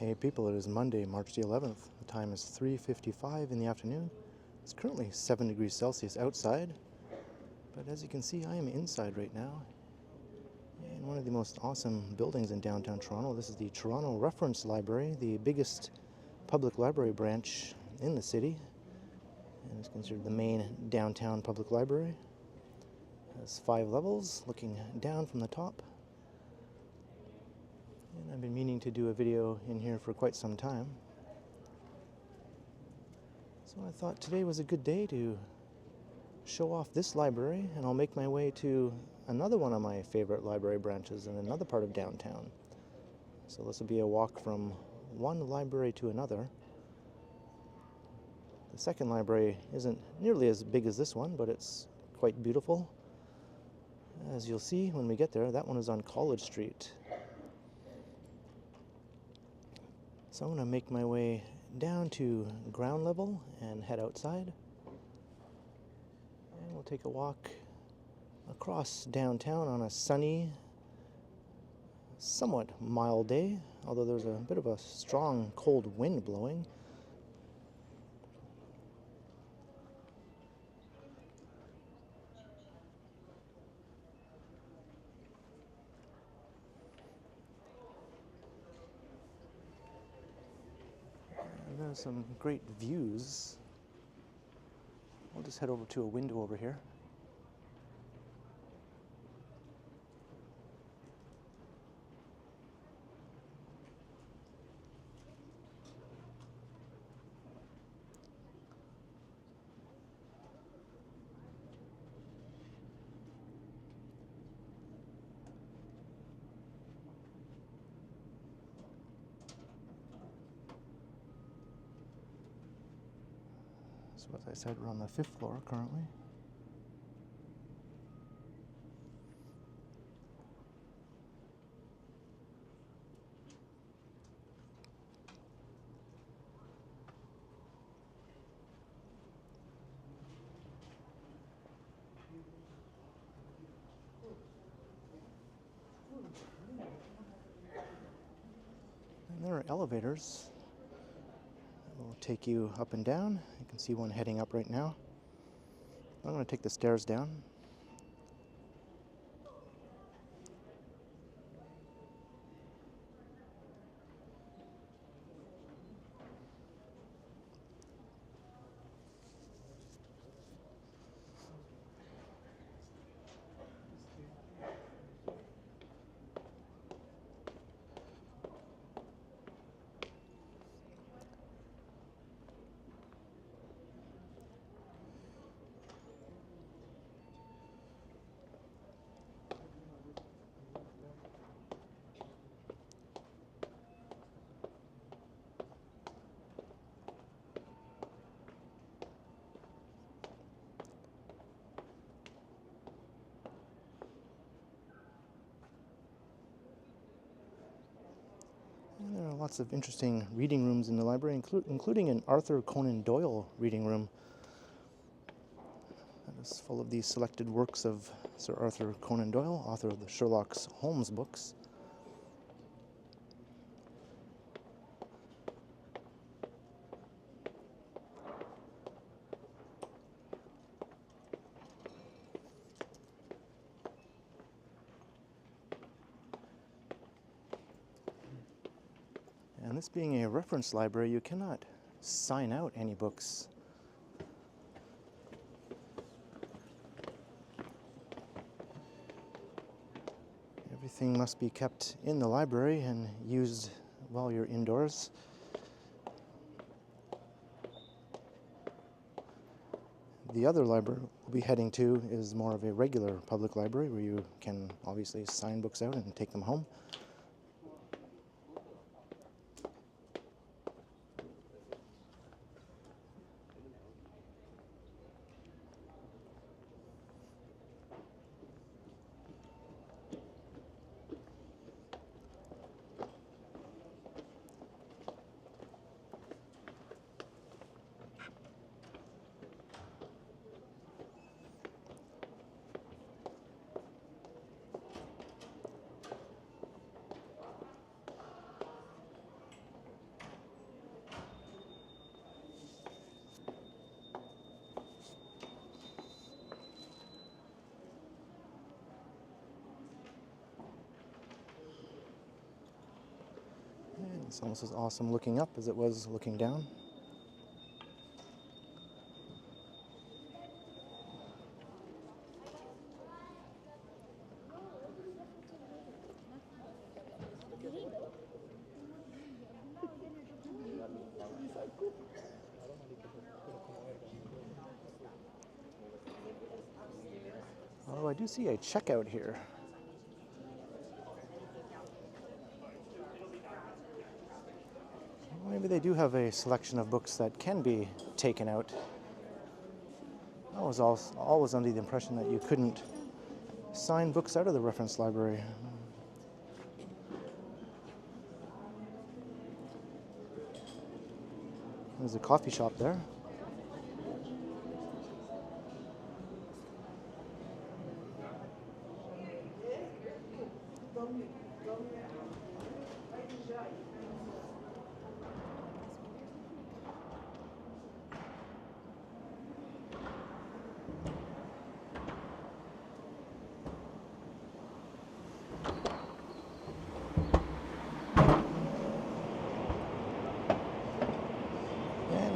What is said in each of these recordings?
Hey people, it is Monday, March the 11th. The time is 3:55 in the afternoon. It's currently 7 degrees Celsius outside, but as you can see, I am inside right now in one of the most awesome buildings in downtown Toronto. This is the Toronto Reference Library, the biggest public library branch in the city, and it's considered the main downtown public library. It has 5 levels, looking down from the top. And I've been meaning to do a video in here for quite some time. So I thought today was a good day to show off this library, and I'll make my way to another one of my favorite library branches in another part of downtown. So this will be a walk from one library to another. The second library isn't nearly as big as this one, but it's quite beautiful. As you'll see when we get there, that one is on College Street. So I'm going to make my way down to ground level and head outside. And we'll take a walk across downtown on a sunny, somewhat mild day, although there's a bit of a strong cold wind blowing. There's some great views. I'll just head over to a window over here. So as I said, we're on the 5th floor currently. And there are elevators. Will take you up and down. You can see one heading up right now. I'm going to take the stairs down. And there are lots of interesting reading rooms in the library, including an Arthur Conan Doyle reading room that is full of the selected works of Sir Arthur Conan Doyle, author of the Sherlock Holmes books. And this being a reference library, you cannot sign out any books. Everything must be kept in the library and used while you're indoors. The other library we'll be heading to is more of a regular public library where you can obviously sign books out and take them home. It's almost as awesome looking up as it was looking down. Oh, I do see a checkout here. Maybe they do have a selection of books that can be taken out. I was always under the impression that you couldn't sign books out of the reference library. There's a coffee shop there.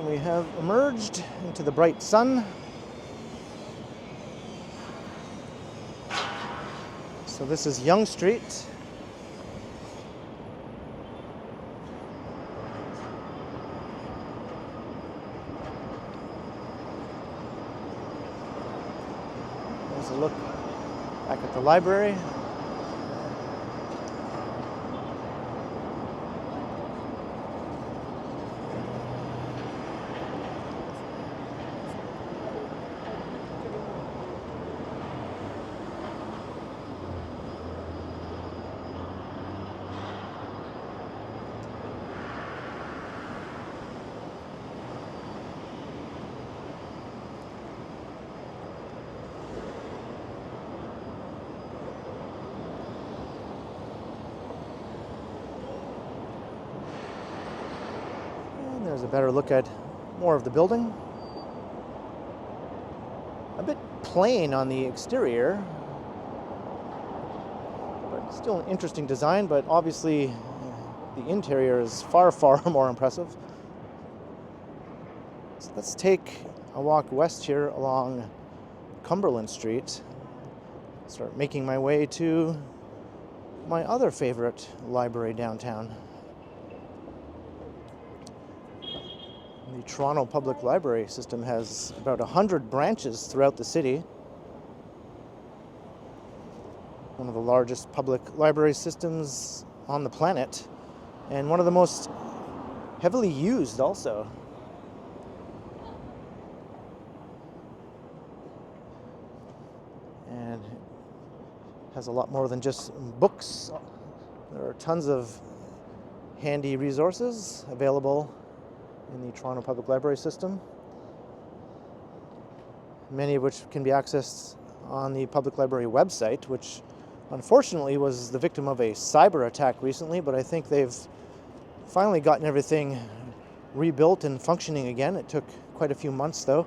We have emerged into the bright sun. So this is Yonge Street. There's a look back at the library. There's a better look at more of the building. A bit plain on the exterior, but still an interesting design, but obviously the interior is far, far more impressive. So let's take a walk west here along Cumberland Street. Start making my way to my other favorite library downtown. The Toronto Public Library system has about 100 branches throughout the city. One of the largest public library systems on the planet, and one of the most heavily used also. And it has a lot more than just books. There are tons of handy resources available in the Toronto Public Library system, many of which can be accessed on the Public Library website, which unfortunately was the victim of a cyber attack recently, but I think they've finally gotten everything rebuilt and functioning again. It took quite a few months though.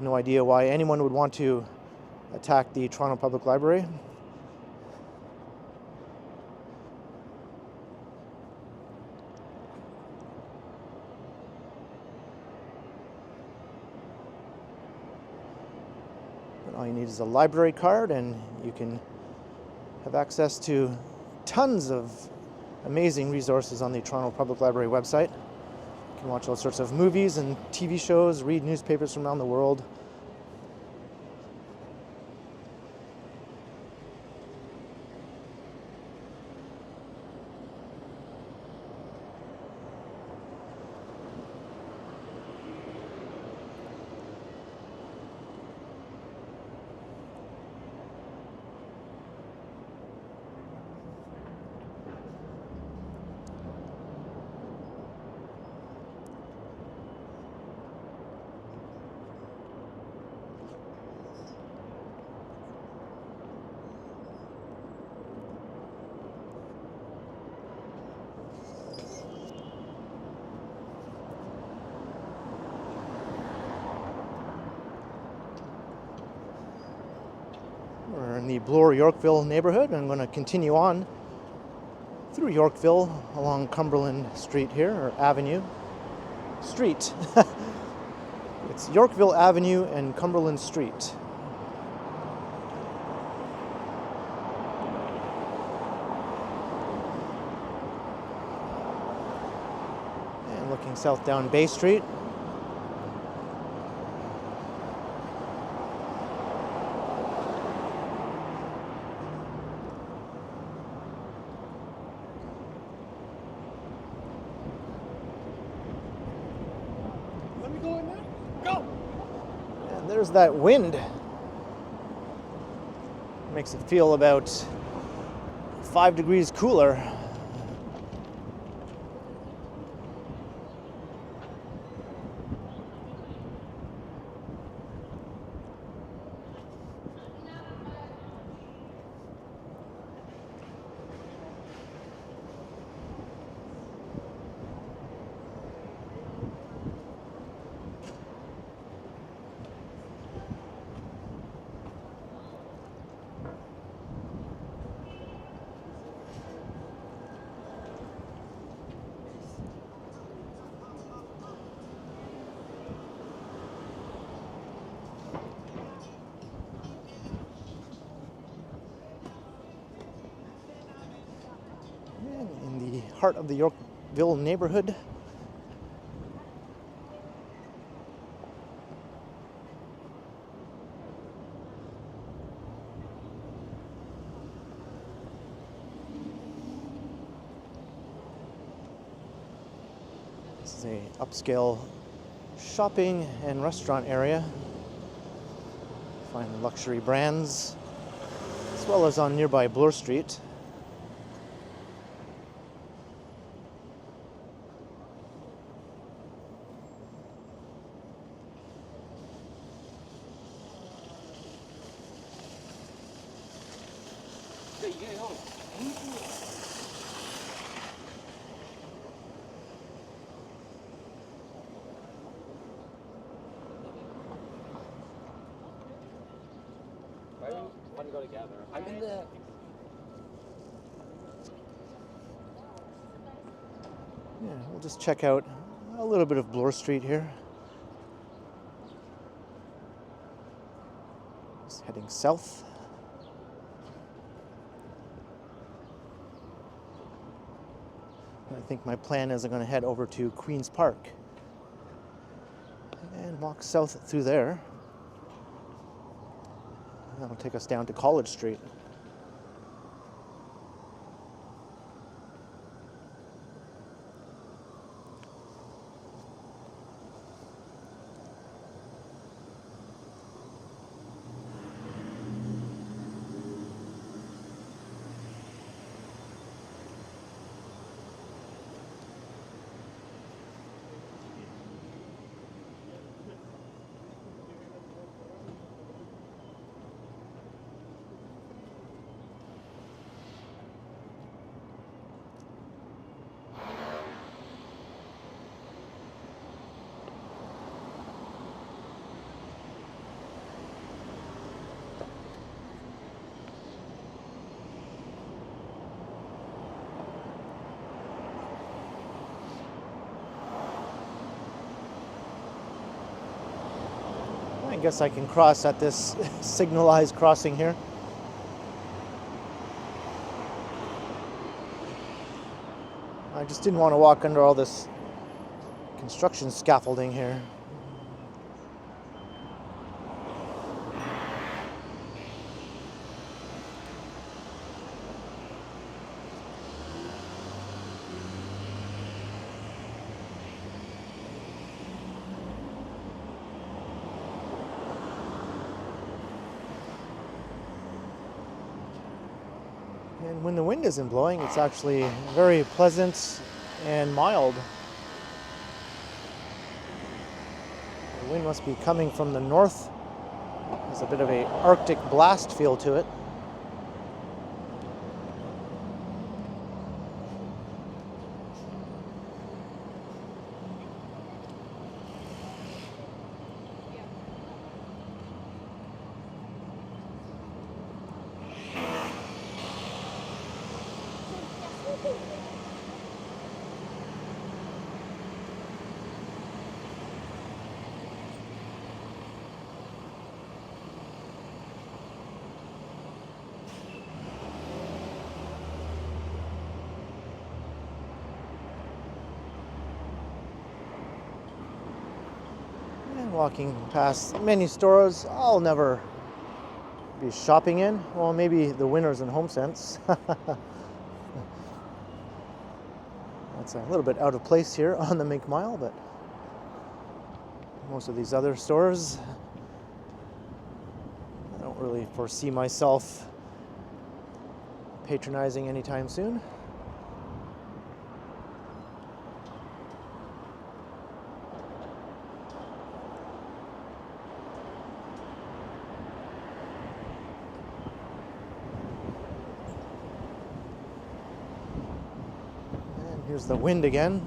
No idea why anyone would want to attack the Toronto Public Library. All you need is a library card and you can have access to tons of amazing resources on the Toronto Public Library website. You can watch all sorts of movies and TV shows, read newspapers from around the world. We're in the Bloor-Yorkville neighborhood, and I'm going to continue on through Yorkville along Cumberland Street here, or Avenue. Street. It's Yorkville Avenue and Cumberland Street. And looking south down Bay Street. And there's that wind. Makes it feel about 5 degrees cooler. In the heart of the Yorkville neighborhood. This is a upscale shopping and restaurant area. Find luxury brands, as well as on nearby Bloor Street. Go together. I'm in the. Yeah, we'll just check out a little bit of Bloor Street here. Just heading south. I think my plan is I'm going to head over to Queen's Park and walk south through there. That'll take us down to College Street. I guess I can cross at this signalized crossing here. I just didn't want to walk under all this construction scaffolding here. And when the wind isn't blowing, it's actually very pleasant and mild. The wind must be coming from the north. There's a bit of an Arctic blast feel to it. walking past many stores I'll never be shopping in. Well, maybe the Winners and HomeSense. That's a little bit out of place here on the Mink Mile, but most of these other stores, I don't really foresee myself patronizing anytime soon. And here's the wind again.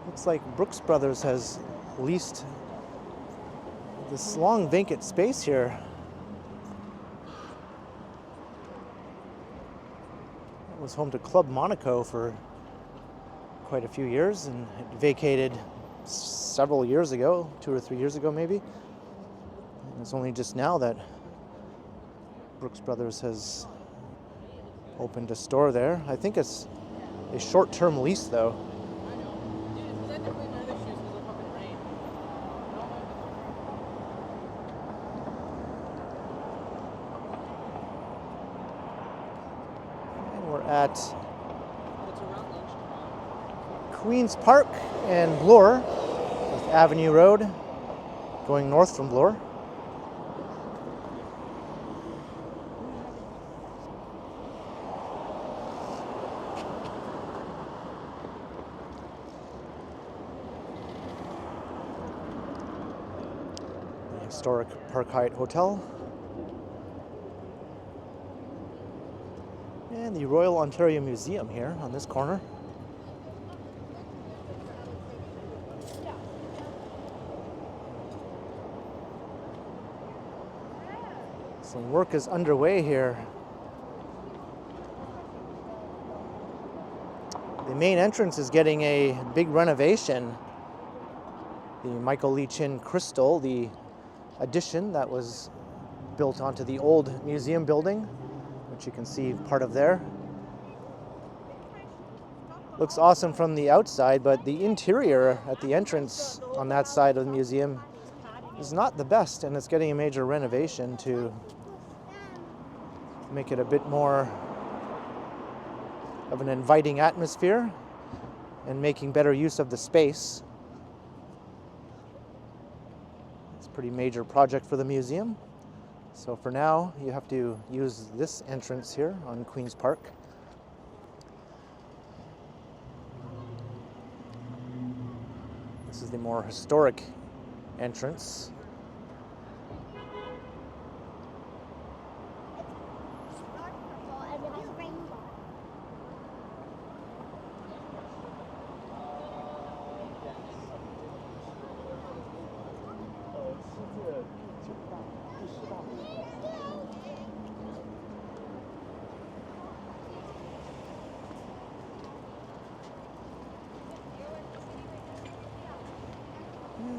Looks like Brooks Brothers has leased this long vacant space here. It was home to Club Monaco for quite a few years, and it vacated several years ago, 2 or 3 years ago maybe. And it's only just now that Brooks Brothers has opened a store there. I think it's a short-term lease though. At Queen's Park and Bloor, with Avenue Road, going north from Bloor. The historic Park Hyatt Hotel. And the Royal Ontario Museum here on this corner. Some work is underway here. The main entrance is getting a big renovation. The Michael Lee Chin Crystal, the addition that was built onto the old museum building, which you can see part of there. Looks awesome from the outside, but the interior at the entrance on that side of the museum is not the best, and it's getting a major renovation to make it a bit more of an inviting atmosphere and making better use of the space. It's a pretty major project for the museum. So for now, you have to use this entrance here on Queen's Park. This is the more historic entrance.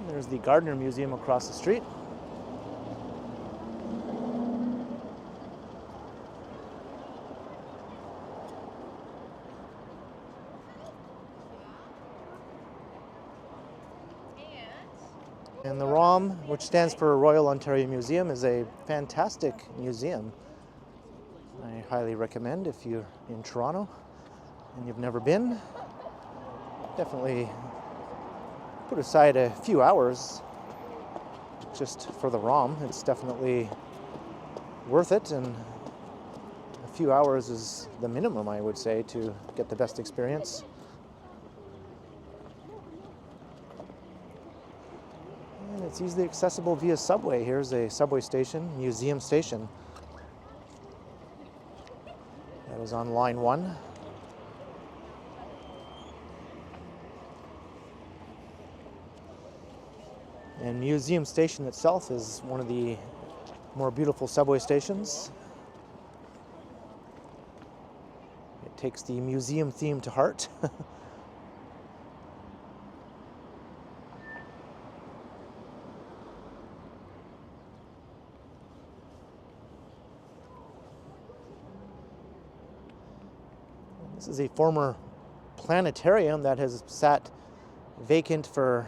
There's the Gardner Museum across the street. And the ROM, which stands for Royal Ontario Museum, is a fantastic museum. I highly recommend if you're in Toronto and you've never been. Definitely put aside a few hours just for the ROM. It's definitely worth it, and a few hours is the minimum, I would say, to get the best experience. And it's easily accessible via subway. Here's a subway station, Museum Station. That was on line 1. And Museum Station itself is one of the more beautiful subway stations. It takes the museum theme to heart. This is a former planetarium that has sat vacant for,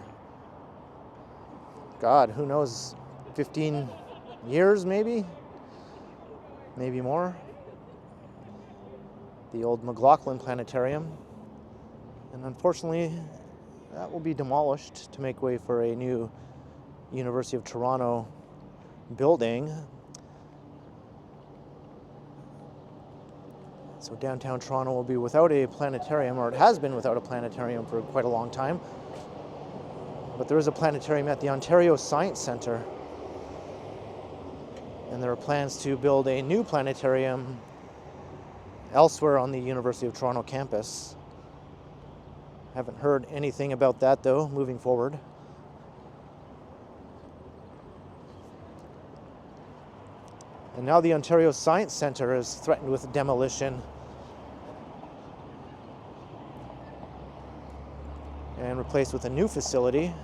God, who knows, 15 years maybe more. The old McLaughlin Planetarium. And unfortunately, that will be demolished to make way for a new University of Toronto building. So downtown Toronto will be without a planetarium, or it has been without a planetarium for quite a long time. But there is a planetarium at the Ontario Science Centre. And there are plans to build a new planetarium elsewhere on the University of Toronto campus. Haven't heard anything about that though, moving forward. And now the Ontario Science Centre is threatened with demolition. And replaced with a new facility.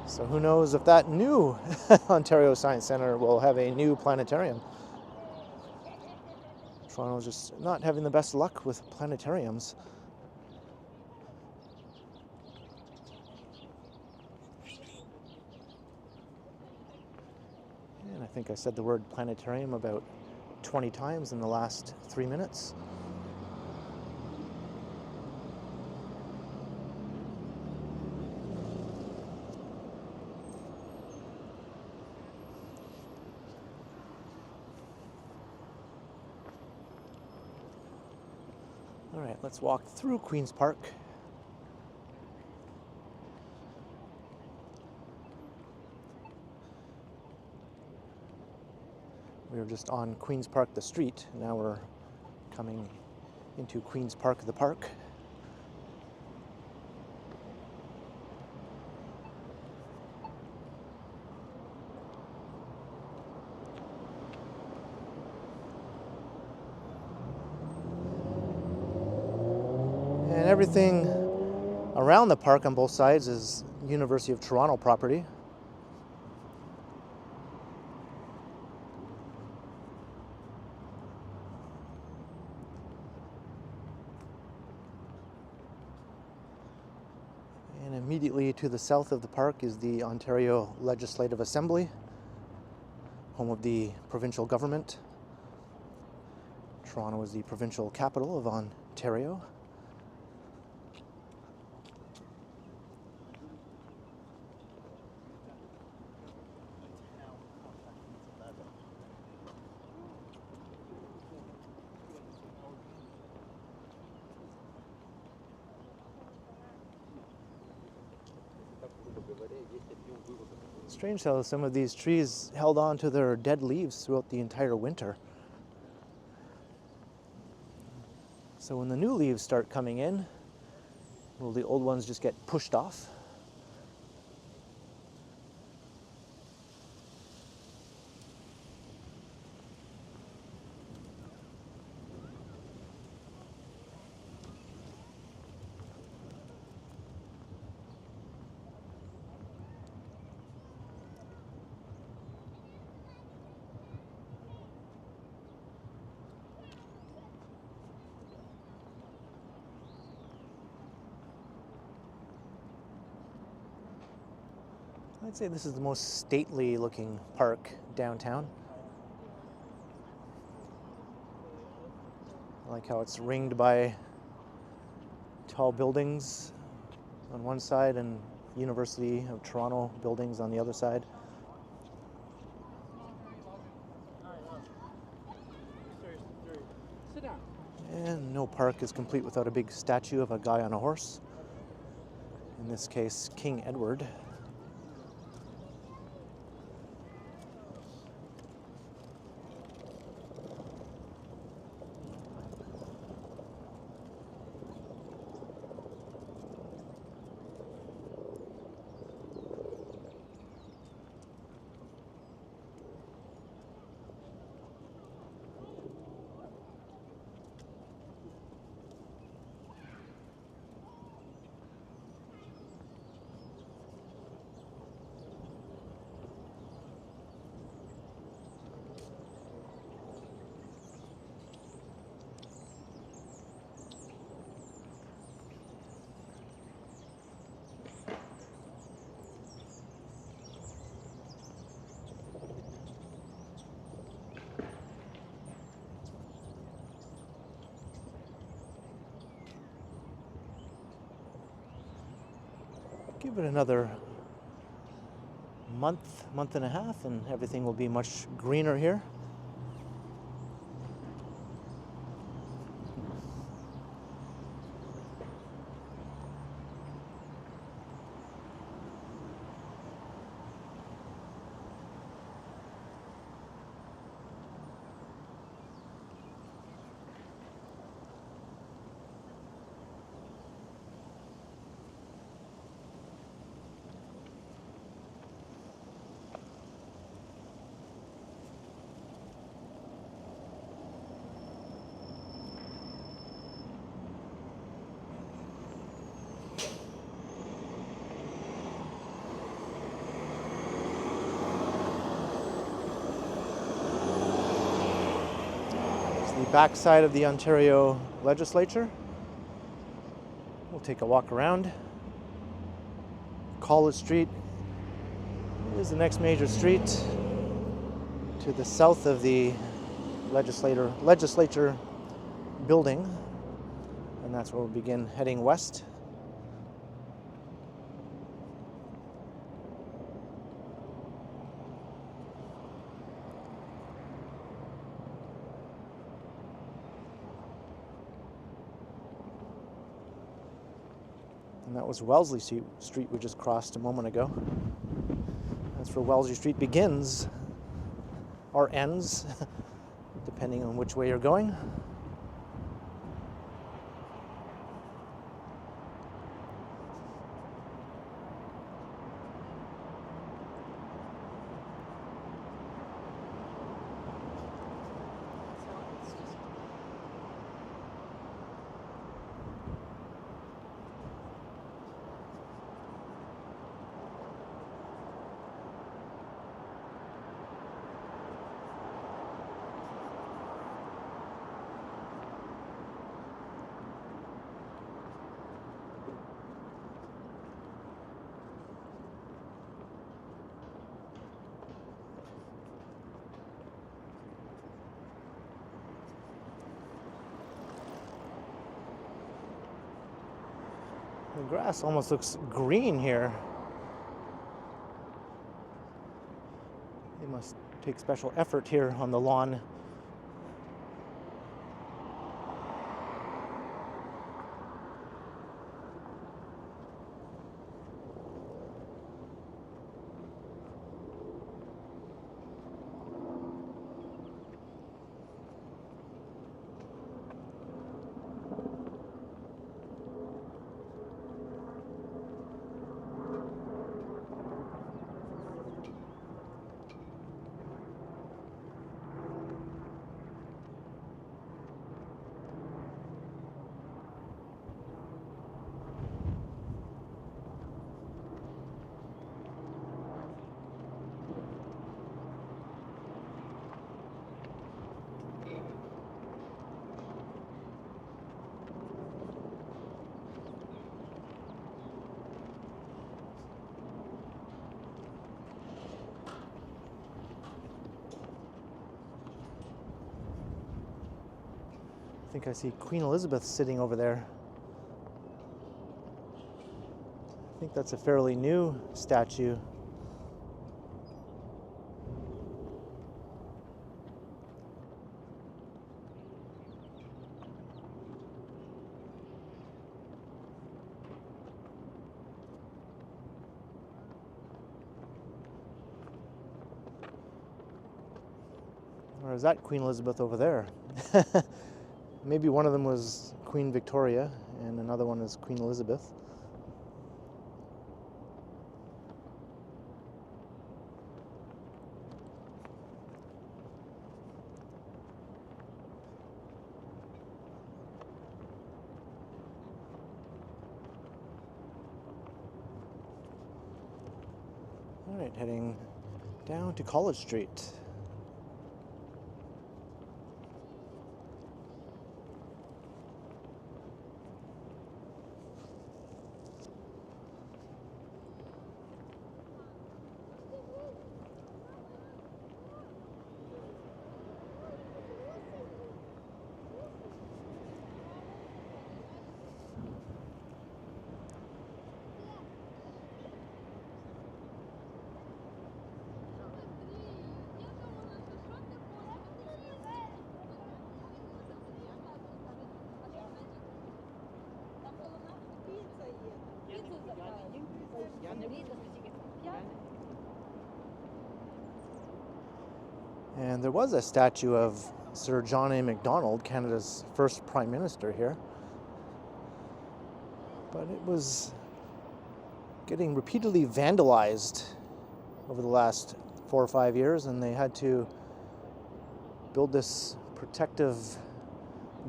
So who knows if that new Ontario Science Centre will have a new planetarium. Toronto's just not having the best luck with planetariums. And I think I said the word planetarium about 20 times in the last 3 minutes. All right, let's walk through Queen's Park. We were just on Queen's Park, the street. Now we're coming into Queen's Park, the park. And everything around the park on both sides is University of Toronto property. And immediately to the south of the park is the Ontario Legislative Assembly, home of the provincial government. Toronto is the provincial capital of Ontario. Strange how some of these trees held on to their dead leaves throughout the entire winter. So when the new leaves start coming in, will the old ones just get pushed off? I'd say this is the most stately looking park downtown. I like how it's ringed by tall buildings on one side and University of Toronto buildings on the other side. And no park is complete without a big statue of a guy on a horse. In this case, King Edward. Give it another month and a half, and everything will be much greener here. The backside of the Ontario Legislature. We'll take a walk around. College Street is the next major street to the south of the legislature building, and that's where we'll begin heading west. And that was Wellesley Street we just crossed a moment ago. That's where Wellesley Street begins, or ends, depending on which way you're going. The grass almost looks green here. They must take special effort here on the lawn. I think I see Queen Elizabeth sitting over there. I think that's a fairly new statue. Or is that Queen Elizabeth over there? Maybe one of them was Queen Victoria and another one is Queen Elizabeth. All right, heading down to College Street. And there was a statue of Sir John A. Macdonald, Canada's first Prime Minister here. But it was getting repeatedly vandalized over the last 4 or 5 years, and they had to build this protective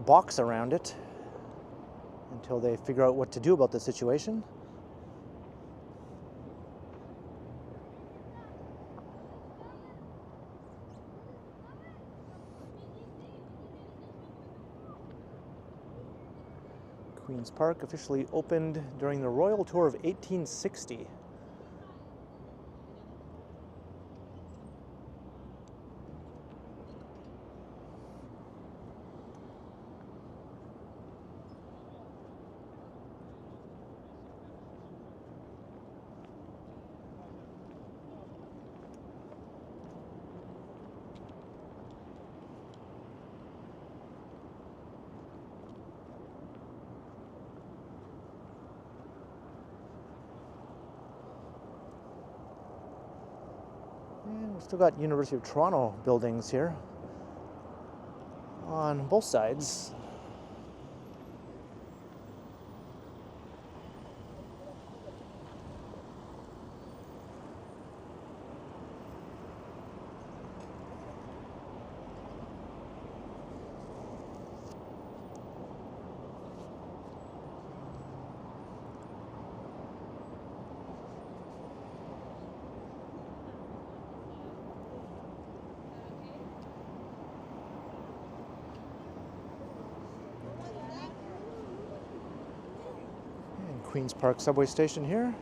box around it until they figure out what to do about the situation. Queen's Park officially opened during the Royal Tour of 1860. And we've still got University of Toronto buildings here on both sides. Queen's Park subway station here.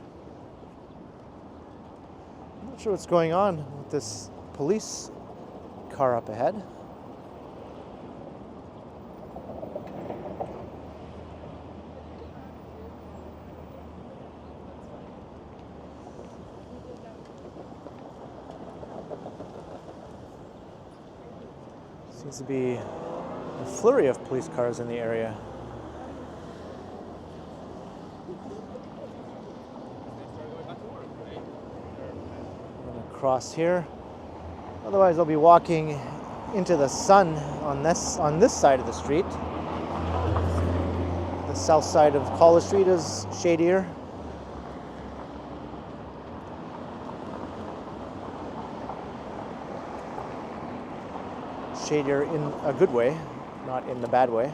I'm not sure what's going on with this police car up ahead. Seems to be a flurry of police cars in the area. Across here. Otherwise, I'll be walking into the sun on this side of the street. The south side of College Street is shadier. Shadier in a good way, not in the bad way.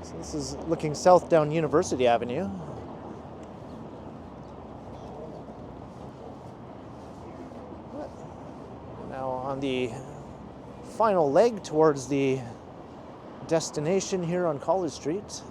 So this is looking south down University Avenue. Now on the final leg towards the destination here on College Street.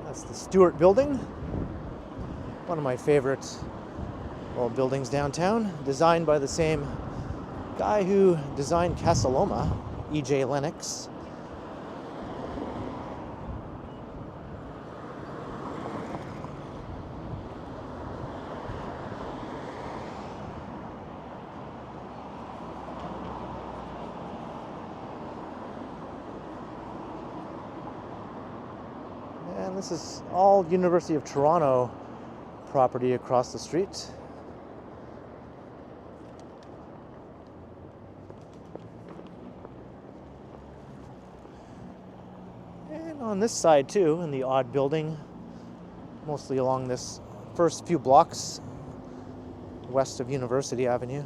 That's the Stewart Building, one of my favorite old buildings downtown, designed by the same guy who designed Casa Loma, E.J. Lennox. And this is all University of Toronto property across the street. And on this side too, in the odd building, mostly along this first few blocks west of University Avenue.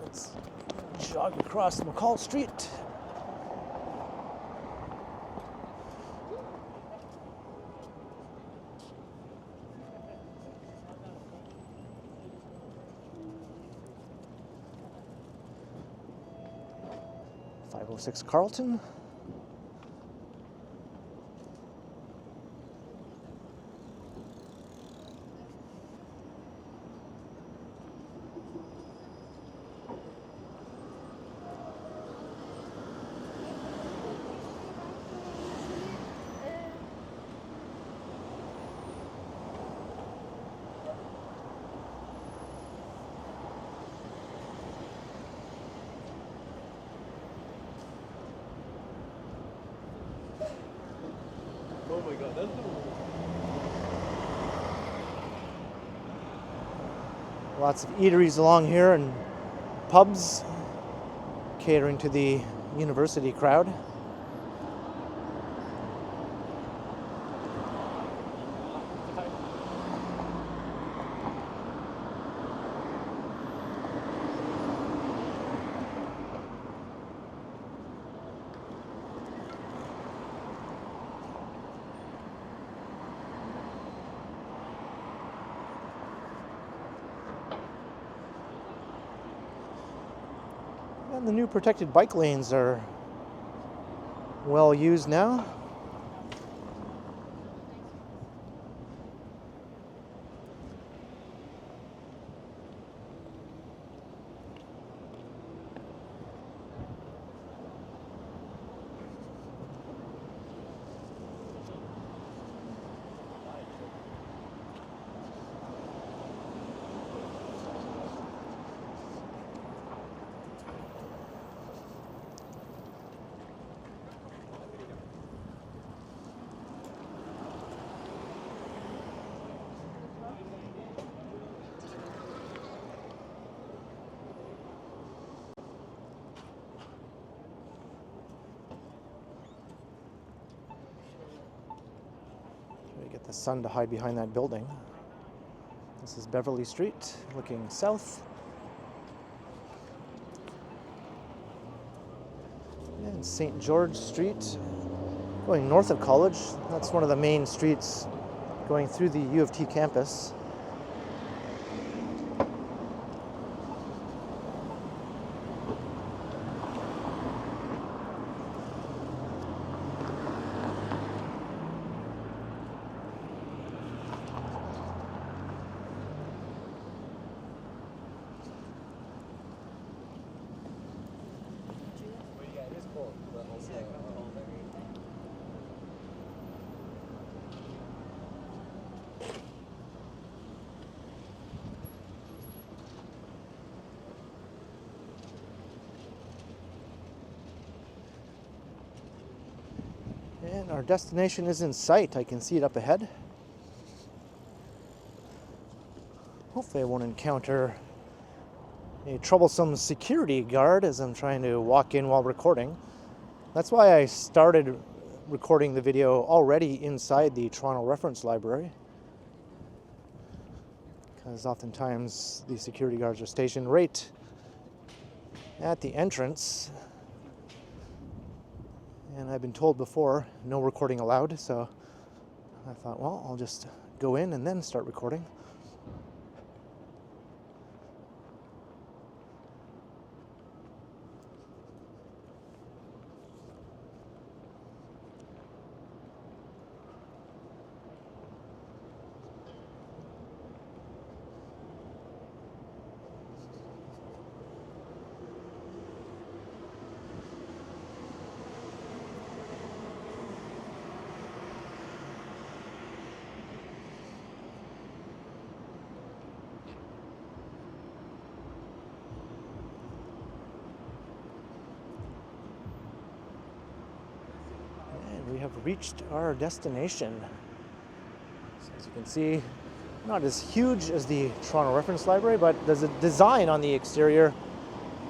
Let's jog across McCall Street. .506 Carlton. Oh my god, that's Lots of eateries along here and pubs catering to the university crowd. And the new protected bike lanes are well used now. Get the sun to hide behind that building. This is Beverly Street, looking south. And St. George Street, going north of College. That's one of the main streets going through the U of T campus. And our destination is in sight. I can see it up ahead. Hopefully I won't encounter a troublesome security guard as I'm trying to walk in while recording. That's why I started recording the video already inside the Toronto Reference Library, because oftentimes the security guards are stationed right at the entrance. And I've been told before, no recording allowed, so I thought, well, I'll just go in and then start recording. we've reached our destination. So as you can see, not as huge as the Toronto Reference Library, but there's a design on the exterior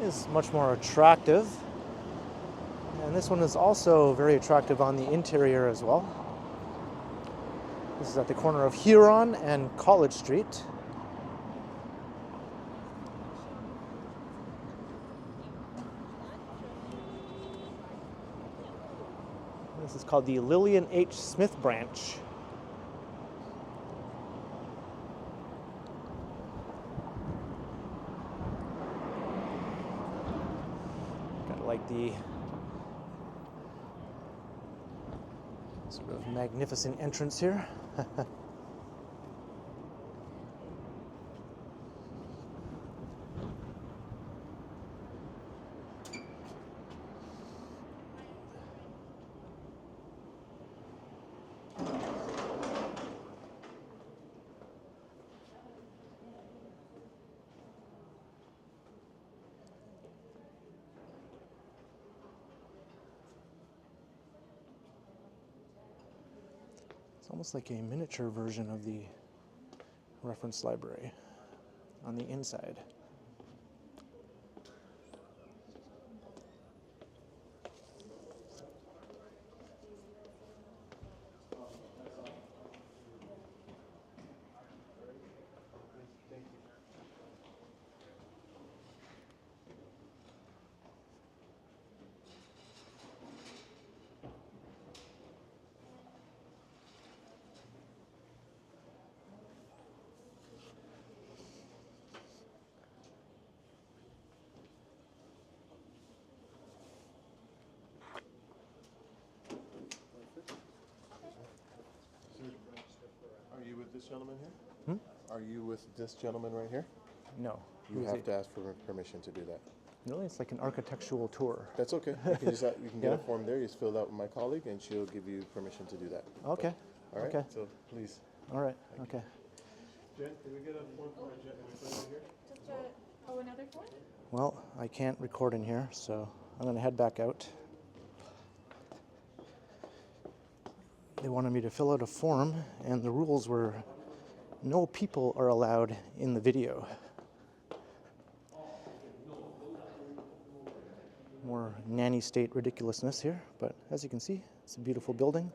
is much more attractive. And this one is also very attractive on the interior as well. This is at the corner of Huron and College Street. This is called the Lillian H. Smith branch. Kind of like the sort of magnificent entrance here. It's almost like a miniature version of the reference library on the inside. Are you with this gentleman here? Are you with this gentleman right here? No. You have to ask for permission to do that. Really? It's like an architectural tour. That's okay. You can, you can get a form there. You just fill it out with my colleague, and she'll give you permission to do that. Okay. All right. Okay. So please. All right. Okay. Jen, can we get a form for Jen? Can we put it here? Just another form? Well, I can't record in here, so I'm going to head back out. They wanted me to fill out a form, and the rules were no people are allowed in the video. More nanny state ridiculousness here, but as you can see, it's a beautiful building.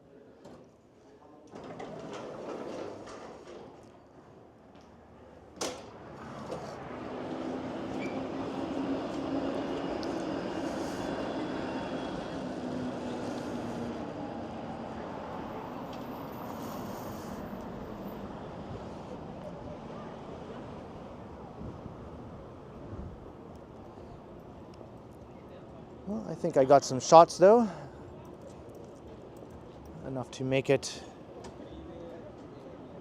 Well, I think I got some shots though, enough to make it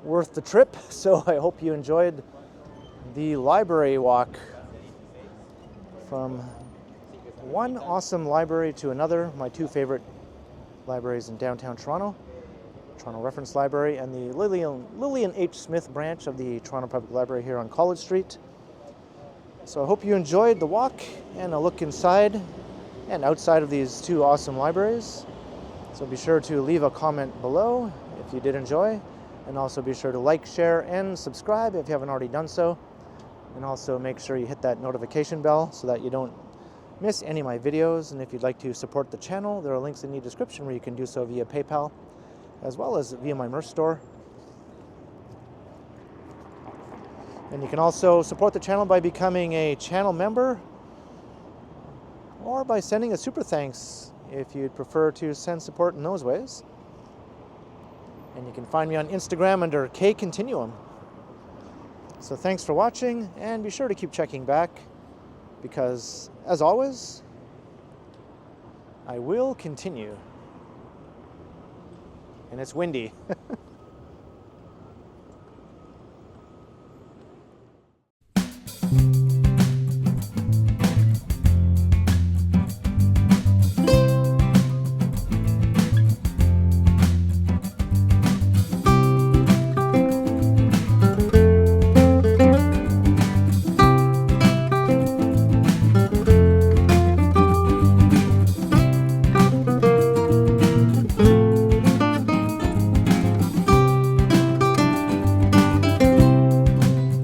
worth the trip. So I hope you enjoyed the library walk from one awesome library to another. My two favorite libraries in downtown Toronto, Toronto Reference Library and the Lillian H. Smith branch of the Toronto Public Library here on College Street. So I hope you enjoyed the walk and a look inside and outside of these two awesome libraries. So be sure to leave a comment below if you did enjoy, and also be sure to like, share, and subscribe if you haven't already done so. And also make sure you hit that notification bell so that you don't miss any of my videos. And if you'd like to support the channel, there are links in the description where you can do so via PayPal, as well as via my merch store. And you can also support the channel by becoming a channel member, or by sending a super thanks if you'd prefer to send support in those ways. And you can find me on Instagram under KContinuum. So thanks for watching, and be sure to keep checking back, because as always, I will continue. And it's windy.